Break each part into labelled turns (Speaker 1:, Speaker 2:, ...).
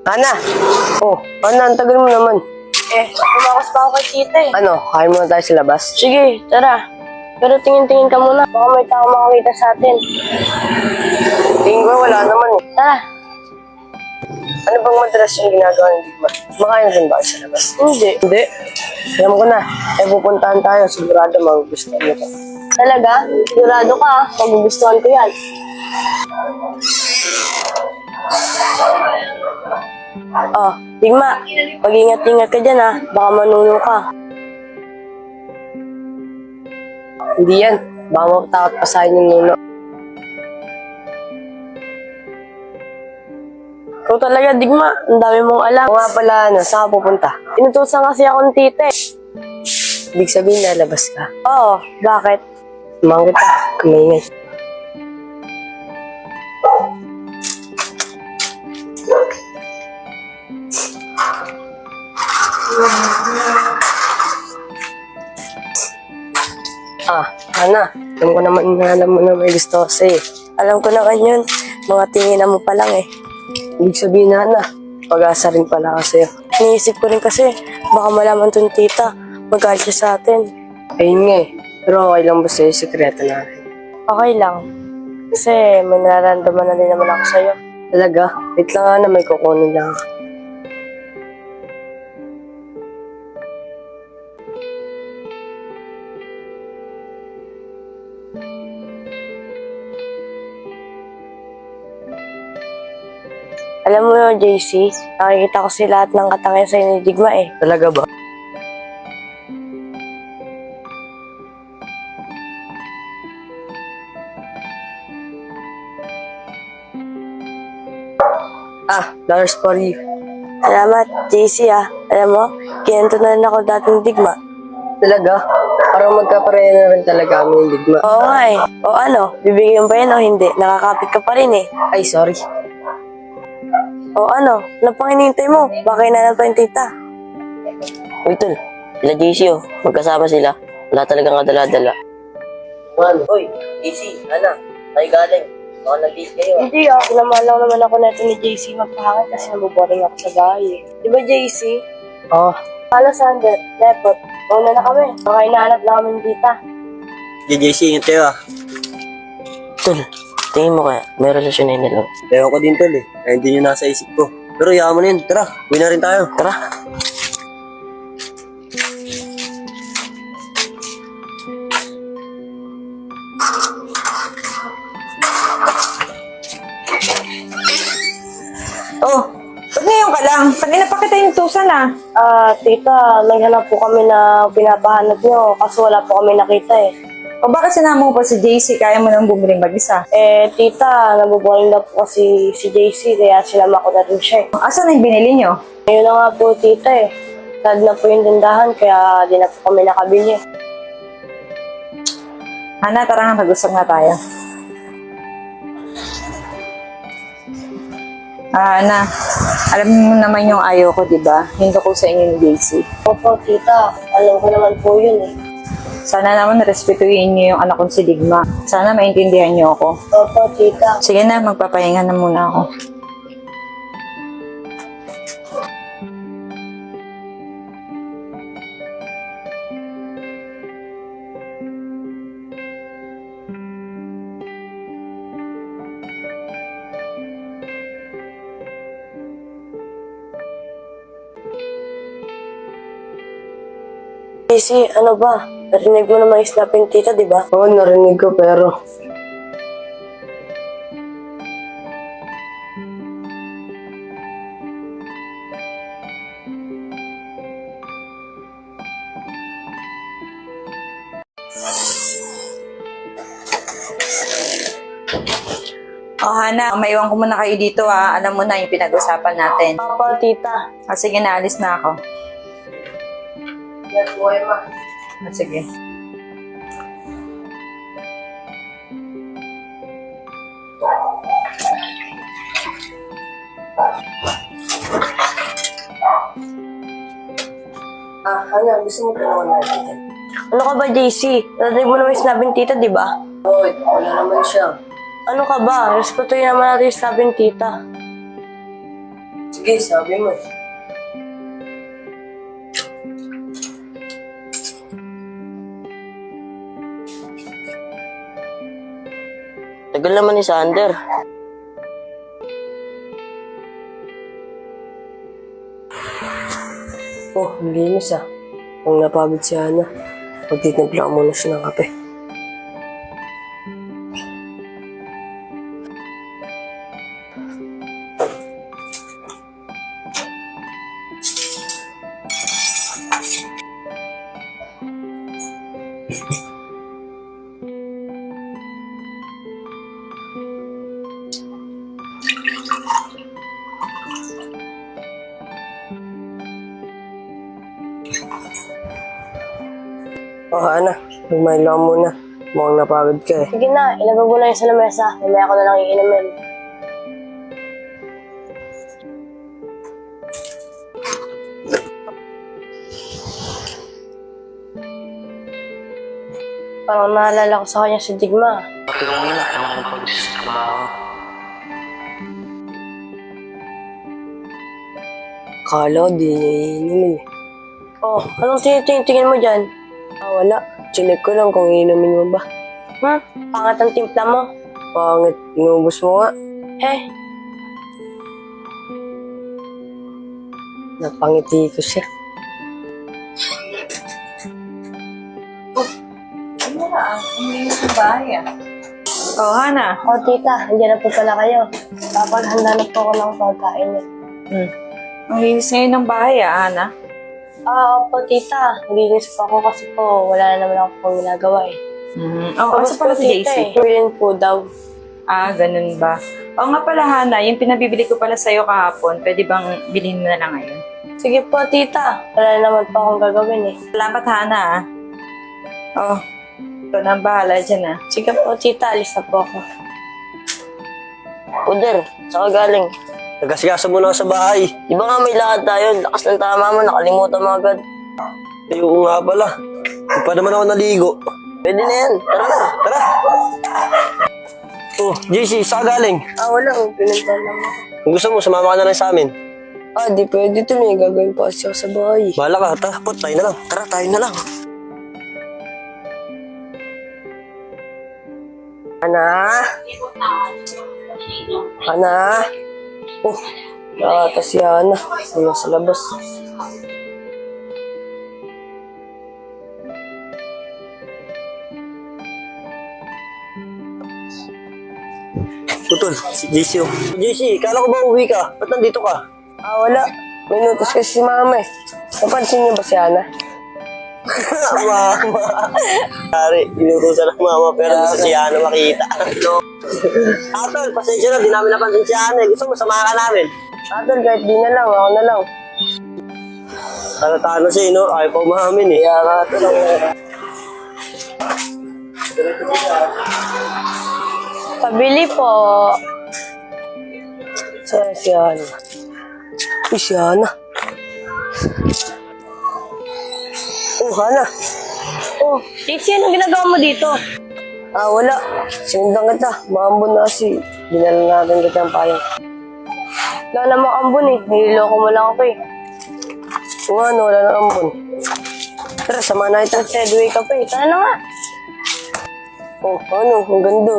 Speaker 1: Ana! Oh, Ana, ang tagal mo naman.
Speaker 2: Lumakas pa ako kay tita eh.
Speaker 1: Ano, kain muna tayo sa labas?
Speaker 2: Sige, tara. Pero tingin-tingin ka muna. Baka may tao makakita sa atin.
Speaker 1: Tingin ko wala naman eh.
Speaker 2: Tara.
Speaker 1: Ano bang madalas yung ginagawa ng Digma? Makain rin ba kayo sa labas? Hindi. Alam ko na, pupuntahan tayo. Sigurado magugustuhan mo to.
Speaker 2: Talaga? Sigurado ka. Magugustuhan ko yan. Oh, Digma. Mag-ingat-ingat ka dyan ha. Baka manuno ka.
Speaker 1: Hindi yan. Baka matakot pa sa akin yung nuno.
Speaker 2: Ikaw talaga, Digma. Ang dami mong alam.
Speaker 1: Kung nga pala, saan ka pupunta?
Speaker 2: Inutusan kasi ako ng tita eh.
Speaker 1: Ibig sabihin, lalabas ka.
Speaker 2: Oo, bakit?
Speaker 1: Sumang kita. Kumaingay. Ana, alam ko naman na alam mo na may gusto ko sa'yo.
Speaker 2: Alam ko na kanyon. Mga tinginan mo pa lang eh.
Speaker 1: Ibig sabihin na, pag-asa rin pala ako sa'yo.
Speaker 2: Iniisip ko rin kasi, baka malaman tong tita. Magalit siya sa atin.
Speaker 1: Ayun nga eh. Pero okay lang ba sa'yo yung sekreto natin?
Speaker 2: Okay lang. Kasi may nararamdaman na din naman ako sa'yo.
Speaker 1: Talaga? Wait lang nga na may kukunin lang ako.
Speaker 2: Alam mo yun, JC, nakikita ko si lahat ng katangyan sa'yo ni Digma eh.
Speaker 1: Talaga ba? $, for you.
Speaker 2: Salamat, JC ah. Alam mo, kinento na rin ako dating Digma.
Speaker 1: Talaga? Parang magkapareha na rin talaga kami ng Digma.
Speaker 2: Oo nga eh. O ano, bibigyan ba yan o hindi? Nakakapit ka pa rin eh.
Speaker 1: Ay, sorry.
Speaker 2: O ano pang hinihintay mo? Baka inanan pa yung tita.
Speaker 3: Uy, tol. Sila JC, oh. Magkasama sila. Wala talagang kadala-dala.
Speaker 1: Ano? Uy, easy. Ana, tayo galing. Baka nag-date kayo.
Speaker 2: Hindi ah, kinamalang naman ako neto ni JC magpahangit kasi nabuboring ako sa bahay eh. Di ba JC?
Speaker 1: Oh,
Speaker 2: Halo Sander, Lepot, mauna na kami. Baka inahanap na kami ng tita.
Speaker 4: JC, ingat kayo ah.
Speaker 3: Tol, tingin mo kaya may relasyon na yun nila.
Speaker 4: Ewan ko din tol eh. Ayun din yung nasa isip ko. Pero yaman mo na yun. Tara, uwi na rin tayo.
Speaker 3: Tara.
Speaker 5: Oh, ba't ngayon ka lang? Kanina pa kita inutusan ah.
Speaker 2: Tita, naghanap po kami na pinapahanap nyo kaso wala po kami nakita eh.
Speaker 5: O bakit sinama mo pa si JC? Kaya mo nang bumili mag-isa?
Speaker 2: Tita, nabuboring daw po kasi si JC kaya sinama ko na rin siya eh.
Speaker 5: Asan na yung binili nyo?
Speaker 2: Ayun na nga po tita eh. Sad na po yung tindahan kaya di na po kami nakabili.
Speaker 5: Hana, tara nga, mag-usap na tayo. Ana, alam mo naman yung ayaw ko, di ba? Hinto ko sa inyo ni JC.
Speaker 2: Opo tita, alam ko naman po yun eh.
Speaker 5: Sana naman respetuhin niyo yung anak kong si Digma. Sana maintindihan niyo ako.
Speaker 2: Opo tita.
Speaker 5: Sige na, magpapahinga na muna ako.
Speaker 2: JC, ano ba? Narinig mo naman yung snaping tita, di ba?
Speaker 1: oo, narinig ko pero...
Speaker 5: Oh, Hana, maiwan ko muna kayo dito ah. Alam mo na yung pinag-usapan natin.
Speaker 2: Opo tita.
Speaker 5: Sige na, alis na ako.
Speaker 2: Yes, boy, ma.
Speaker 5: Sige.
Speaker 1: Ana, gusto mo tulungan natin?
Speaker 2: Ano ka ba, JC? Narinig mo naman yung snaping tita, di ba?
Speaker 1: Bakit? Wala naman siya.
Speaker 2: Ano ka ba? Respetuhin naman natin yung sabi ni tita.
Speaker 1: Sige, sabi mo.
Speaker 3: Tagal naman ni Sander.
Speaker 1: Oh, ang linis ah. Ang napagod si Ana. Magtitimpla ko muna siya ng kape. Oh, Ana. Lumayan lang muna. Mukhang napagod ka eh.
Speaker 2: Sige na, ilagay mo na yun sa lamesa. Mamaya ko na lang iinumin. Parang naalala ko sa kanya si Digma.
Speaker 3: Kapag mo na, alam ko pag sa trabaho.
Speaker 1: Kala ko di niya iinumin eh.
Speaker 2: Oh, anong tinitingin mo dyan?
Speaker 1: Ah, wala. Chinek ko lang kung iinumin mo ba.
Speaker 2: Pangat ang timpla mo.
Speaker 1: Pangit. Inubos mo nga.
Speaker 2: Eh,
Speaker 1: Napangiti ko siya.
Speaker 5: Ano na? Ang linis ng bahay ah. Oh, Hana.
Speaker 2: oh tita, andyan na po pala kayo. Papaghanda na po ako ng pagkain niyo.
Speaker 5: Ang linis ngayon ng bahay ah, Hana.
Speaker 2: Opo tita, linis po ako kasi po wala na naman ako pong ginagawa eh.
Speaker 5: Oh, asa pala si JC?
Speaker 2: Bilhin po daw.
Speaker 5: Ah, ganun ba? Oo nga pala, Hana, yung pinabibili ko pala sa'yo kahapon, pwede bang bilhin mo na lang ngayon?
Speaker 2: Sige po tita, wala na naman po akong gagawin eh.
Speaker 5: Salamat, Hana ah. Oh, ito na ang bahala dyan ah.
Speaker 2: Sige po tita, alis na po ako.
Speaker 3: Uder, saan ka galing?
Speaker 4: Nagkasigaso muna ako sa bahay.
Speaker 3: Di ba nga may lakad tayo? Lakas ng tama mo, nakalimutan mo agad.
Speaker 4: Eh, oo nga pala. Di pa naman ako naligo.
Speaker 3: Pwede na yan, tara na.
Speaker 4: Tara! Oh, JC, saan ka galing?
Speaker 1: Wala. Pinunta lang ako.
Speaker 4: Kung gusto mo, sumama ka na lang sa amin.
Speaker 1: Di pwede to. May gagawin pa kasi ako sa bahay.
Speaker 4: Bahala ka, tara, pot, tayo na lang. Tara, tayo na lang.
Speaker 1: Ana? Ana? Oh, nakata si Ana. Ano sa labas?
Speaker 4: Putol, si JC oh. JC, kala ko ba uwi ka? Ba't nandito ka?
Speaker 1: Wala. May nutos kasi si Mama eh. Napansin niyo ba si Ana?
Speaker 4: Mama. Pare, inutusan ng mama pero gusto si Ana makita. No. Tol, pasensya na, di namin napansin si Ana. Gusto mo, samahan ka namin.
Speaker 1: Tol, kahit di na lang. Ako na lang.
Speaker 4: Talo-talo siya, no? Ayaw pa umahamin eh.
Speaker 1: Kaya nga ito lang.
Speaker 2: Pabili po.
Speaker 1: Saan si Ana? Uy, si Ana. Oh, Ana.
Speaker 2: Oh, JC, anong ginagawa mo dito?
Speaker 1: Wala. Sinundan kita. Maambon na kasi. Dinala natin kita ang payong.
Speaker 2: Wala namang ambon eh. Nililoko mo lang ako eh.
Speaker 1: Kung ano, wala na ambon. Tara, sama na ito.
Speaker 2: Segway ka pa eh. Tara na nga.
Speaker 1: Oh, ano? Ang ganda.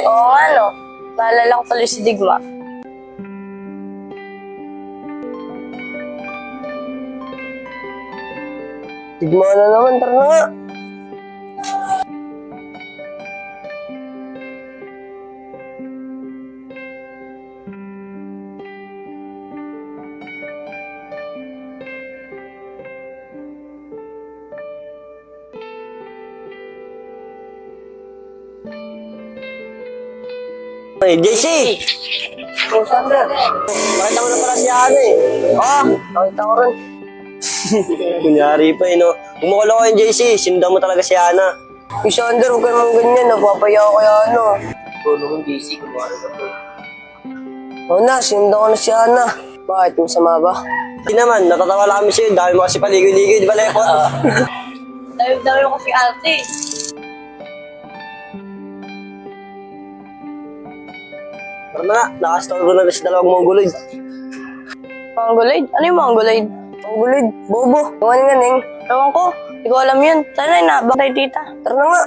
Speaker 2: Oo nga no. Naalala ko tuloy si Digma.
Speaker 1: Tigma na naman. Tara na nga.
Speaker 4: Hey, JC!
Speaker 1: Oh, Sander.
Speaker 4: Bakit ako na pala si Ana eh?
Speaker 1: Nakita ko rin.
Speaker 4: Kunyari pa eh, no? Kumukulo ko yung JC, sinundan mo talaga si Ana.
Speaker 1: Uy, Sander, huwag ka naman ganyan. Napapaya ko kaya ano.
Speaker 4: Tulong yung JC, kumukulo ka po.
Speaker 1: Oo na, sinundan ko na si Ana. Bakit? Masama ba?
Speaker 4: Hindi naman, natatawa lang kami sa'yo. Dami mo kasi paligoy-ligoy, di ba, Lepot?
Speaker 2: Dami ko kasi arte.
Speaker 4: Tara na nga, nakastore na rin sa dalawang mongoloid.
Speaker 2: Mongoloid? Ano yung mongoloid? Mongoloid? Bobo. Yung ganing. Ewan ko. Hindi ko alam yun. Sana inabang tayo, tita.
Speaker 1: Tara na nga.